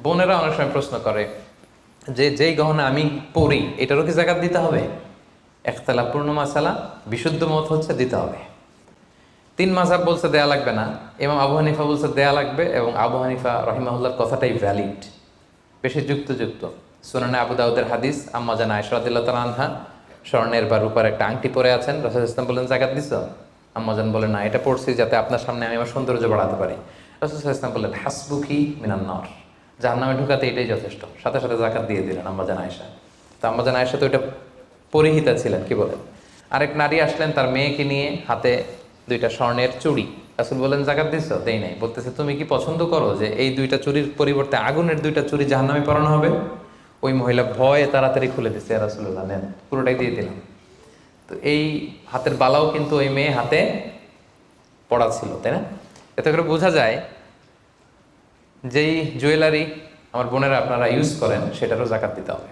বোনেরা অনেক সময় প্রশ্ন করে যে যেই গহনা আমি পরি এটারও কি জাকাত দিতে হবে? একতলাপূর্ণ মাসালা, বিশুদ্ধ মত হচ্ছে দিতে হবে। তিন মাযহাব বলছে দেয়া লাগবে না, ইমাম আবু হানিফা বলছে দেয়া লাগবে, এবং আবু হানিফা রহিমাহুল্লাহর কথাটাই ভ্যালিড, বেশি যুক্তযুক্ত। সুনানে আবু দাউদের হাদিস, আম্মা জান আয়েশা রাদিয়াল্লাহু তাআলা আনহা স্বর্ণের বা রূপার একটা আংটি পরে আছেন, রাসূল সাল্লাল্লাহু আলাইহি ওয়াসাল্লাম বললেন জাকাত দিছো? আম্মা জান বলেন না, এটা পড়ছি যাতে আপনার সামনে আমি আমার সৌন্দর্য বাড়াতে পারি। রাসূল সাল্লাল্লাহু আলাইহি ওয়াসাল্লাম বললেন হাসবুকি মিনান নার, জাহান্নামে ঢুকাতে এটাই যথেষ্ট। সাথে সাথে জাকাত দিয়ে দিলেন আম্মা জান আয়েশা। তো আম্মা জান আয়েশা তো এটা পরিহিতা ছিলেন, কি বলেন। আরেক নারী আসলেন তার মেয়েকে নিয়ে, হাতে দুইটা স্বর্ণের চুড়ি। রাসূল বললেন জাকাত দিছো? দেই নাই। বলতেছে তুমি কি পছন্দ করো যে এই দুইটা চুরির পরিবর্তে আগুনের দুইটা চুরি জাহান্নামে পরানো হবে? ওই মহিলা ভয়ে তাড়াতাড়ি খুলে দিচ্ছে, রাসূলুল্লাহ নেন, পুরোটাই দিয়ে দিলাম। তো এই হাতের বালাও কিন্তু ওই মেয়ে হাতে পড়া ছিল, তাই না? এতে করে বোঝা যায় যেই জুয়েলারি আমার বোনেরা আপনারা ইউজ করেন সেটারও জাকাত দিতে হবে।